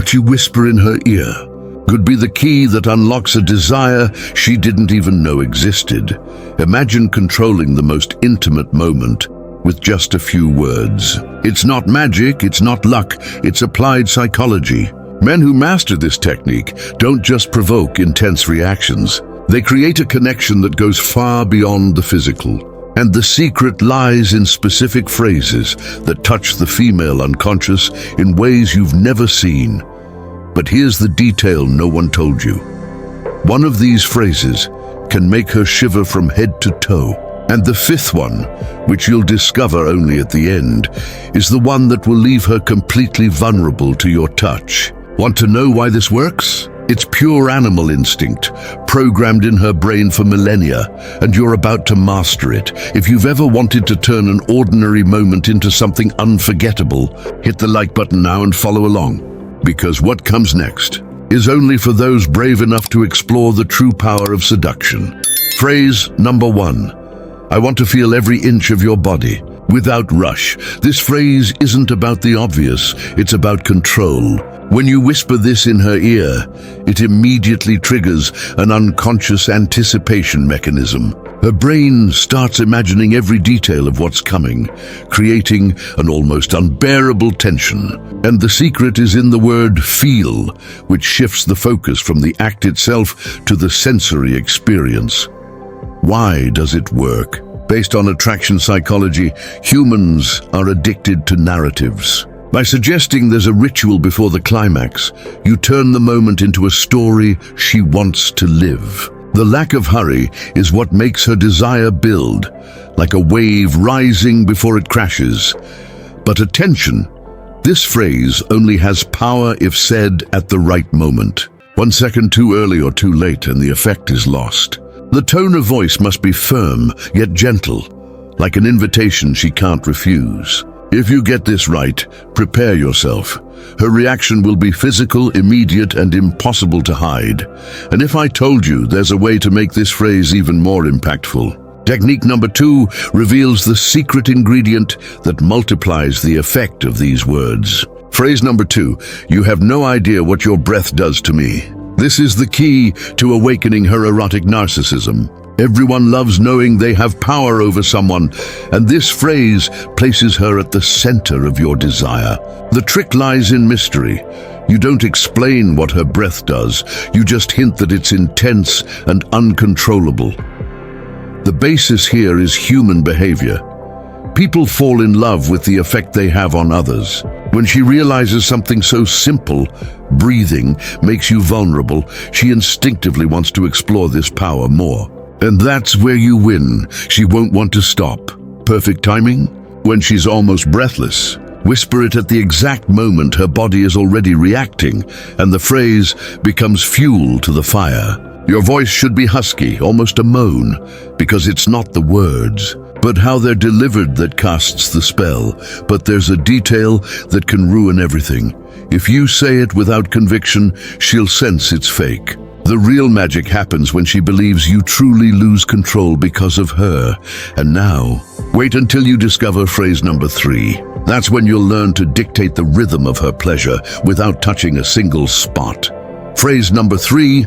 that you whisper in her ear could be the key that unlocks a desire she didn't even know existed. Imagine controlling the most intimate moment with just a few words. It's not magic, it's not luck, it's applied psychology. Men who master this technique don't just provoke intense reactions. They create a connection that goes far beyond the physical. And the secret lies in specific phrases that touch the female unconscious in ways you've never seen. But here's the detail no one told you. One of these phrases can make her shiver from head to toe. And the fifth one, which you'll discover only at the end, is the one that will leave her completely vulnerable to your touch. Want to know why this works? It's pure animal instinct, programmed in her brain for millennia, and you're about to master it. If you've ever wanted to turn an ordinary moment into something unforgettable, hit the like button now and follow along. Because what comes next is only for those brave enough to explore the true power of seduction. Phrase number 1. I want to feel every inch of your body. Without rush. This phrase isn't about the obvious, it's about control. When you whisper this in her ear, it immediately triggers an unconscious anticipation mechanism. Her brain starts imagining every detail of what's coming, creating an almost unbearable tension. And the secret is in the word feel, which shifts the focus from the act itself to the sensory experience. Why does it work? Based on attraction psychology, humans are addicted to narratives. By suggesting there's a ritual before the climax, you turn the moment into a story she wants to live. The lack of hurry is what makes her desire build, like a wave rising before it crashes. But attention, this phrase only has power if said at the right moment. 1 second too early or too late and the effect is lost. The tone of voice must be firm, yet gentle, like an invitation she can't refuse. If you get this right, prepare yourself. Her reaction will be physical, immediate, and impossible to hide. And if I told you there's a way to make this phrase even more impactful. Technique number 2 reveals the secret ingredient that multiplies the effect of these words. Phrase number 2, you have no idea what your breath does to me. This is the key to awakening her erotic narcissism. Everyone loves knowing they have power over someone, and this phrase places her at the center of your desire. The trick lies in mystery. You don't explain what her breath does, you just hint that it's intense and uncontrollable. The basis here is human behavior. People fall in love with the effect they have on others. When she realizes something so simple, breathing, makes you vulnerable, she instinctively wants to explore this power more. And that's where you win. She won't want to stop. Perfect timing? When she's almost breathless. Whisper it at the exact moment her body is already reacting, and the phrase becomes fuel to the fire. Your voice should be husky, almost a moan, because it's not the words, but how they're delivered that casts the spell. But there's a detail that can ruin everything. If you say it without conviction, she'll sense it's fake. The real magic happens when she believes you truly lose control because of her. And now, wait until you discover phrase number 3. That's when you'll learn to dictate the rhythm of her pleasure without touching a single spot. Phrase number 3,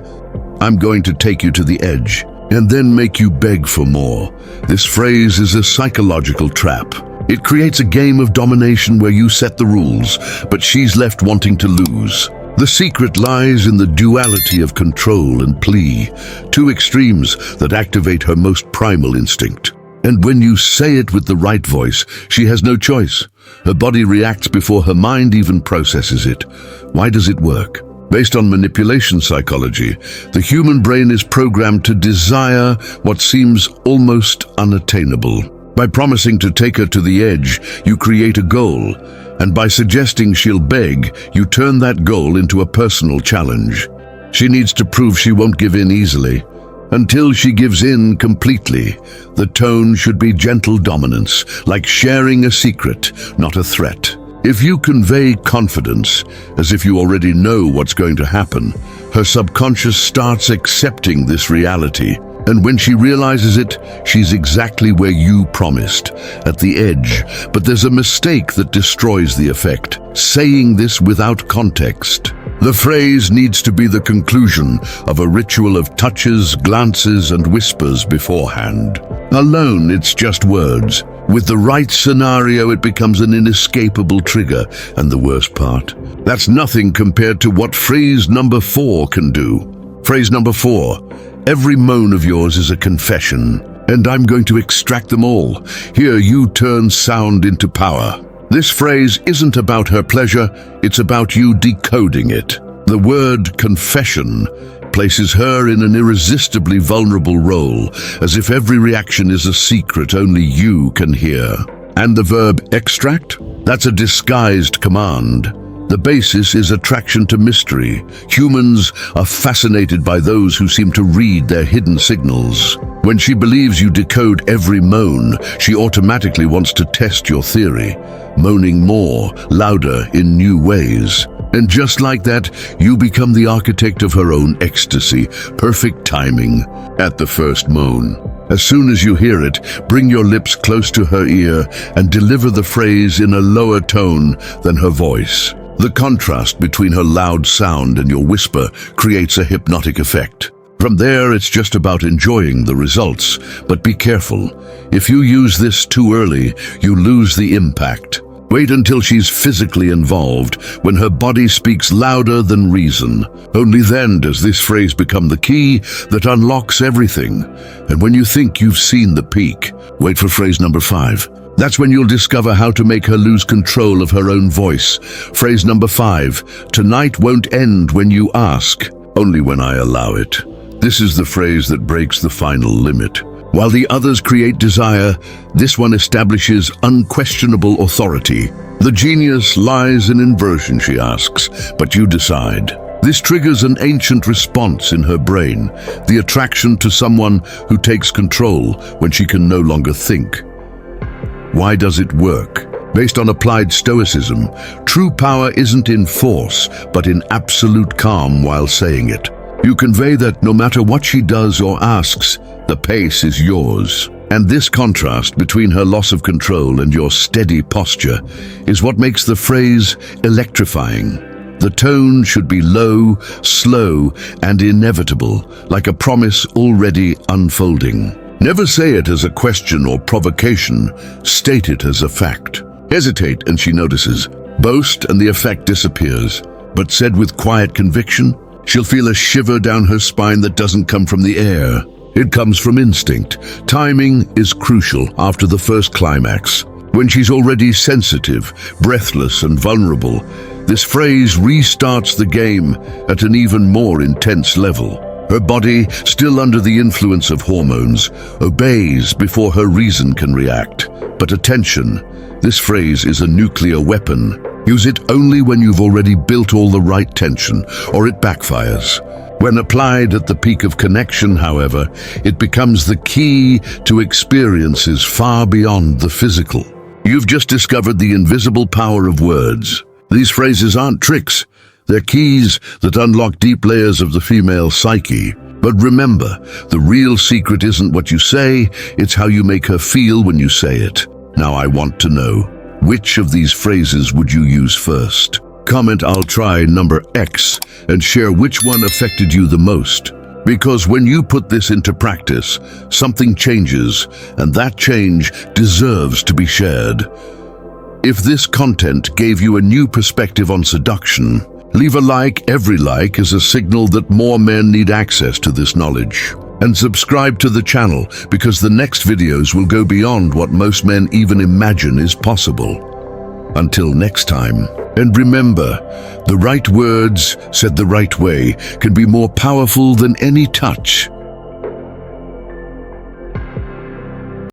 I'm going to take you to the edge, and then make you beg for more. This phrase is a psychological trap. It creates a game of domination where you set the rules, but she's left wanting to lose. The secret lies in the duality of control and plea, two extremes that activate her most primal instinct. And when you say it with the right voice, she has no choice. Her body reacts before her mind even processes it. Why does it work? Based on manipulation psychology, the human brain is programmed to desire what seems almost unattainable. By promising to take her to the edge, you create a goal, and by suggesting she'll beg, you turn that goal into a personal challenge. She needs to prove she won't give in easily. Until she gives in completely, the tone should be gentle dominance, like sharing a secret, not a threat. If you convey confidence, as if you already know what's going to happen, her subconscious starts accepting this reality. And when she realizes it, she's exactly where you promised, at the edge. But there's a mistake that destroys the effect: saying this without context. The phrase needs to be the conclusion of a ritual of touches, glances, and whispers beforehand. Alone, it's just words. With the right scenario, it becomes an inescapable trigger. And the worst part, that's nothing compared to what phrase number 4 can do. Phrase number 4. Every moan of yours is a confession, and I'm going to extract them all. Here you turn sound into power. This phrase isn't about her pleasure, it's about you decoding it. The word confession places her in an irresistibly vulnerable role, as if every reaction is a secret only you can hear. And the verb extract? That's a disguised command. The basis is attraction to mystery. Humans are fascinated by those who seem to read their hidden signals. When she believes you decode every moan, she automatically wants to test your theory, moaning more, louder, in new ways. And just like that, you become the architect of her own ecstasy. Perfect timing at the first moan. As soon as you hear it, bring your lips close to her ear and deliver the phrase in a lower tone than her voice. The contrast between her loud sound and your whisper creates a hypnotic effect. From there, it's just about enjoying the results. But be careful. If you use this too early, you lose the impact. Wait until she's physically involved, when her body speaks louder than reason. Only then does this phrase become the key that unlocks everything. And when you think you've seen the peak, wait for phrase number 5. That's when you'll discover how to make her lose control of her own voice. Phrase number 5. Tonight won't end when you ask, only when I allow it. This is the phrase that breaks the final limit. While the others create desire, this one establishes unquestionable authority. The genius lies in inversion, she asks, but you decide. This triggers an ancient response in her brain, the attraction to someone who takes control when she can no longer think. Why does it work? Based on applied stoicism, true power isn't in force, but in absolute calm while saying it. You convey that no matter what she does or asks, the pace is yours. And this contrast between her loss of control and your steady posture is what makes the phrase electrifying. The tone should be low, slow, and inevitable, like a promise already unfolding. Never say it as a question or provocation, state it as a fact. Hesitate and she notices. Boast and the effect disappears. But said with quiet conviction, she'll feel a shiver down her spine that doesn't come from the air. It comes from instinct. Timing is crucial after the first climax. When she's already sensitive, breathless, and vulnerable, this phrase restarts the game at an even more intense level. Her body, still under the influence of hormones, obeys before her reason can react. But attention, this phrase is a nuclear weapon. Use it only when you've already built all the right tension, or it backfires. When applied at the peak of connection, however, it becomes the key to experiences far beyond the physical. You've just discovered the invisible power of words. These phrases aren't tricks. They're keys that unlock deep layers of the female psyche. But remember, the real secret isn't what you say, it's how you make her feel when you say it. Now I want to know, which of these phrases would you use first? Comment "I'll try number X" and share which one affected you the most. Because when you put this into practice, something changes, and that change deserves to be shared. If this content gave you a new perspective on seduction, leave a like. Every like is a signal that more men need access to this knowledge. And subscribe to the channel, because the next videos will go beyond what most men even imagine is possible. Until next time. And remember, the right words said the right way can be more powerful than any touch.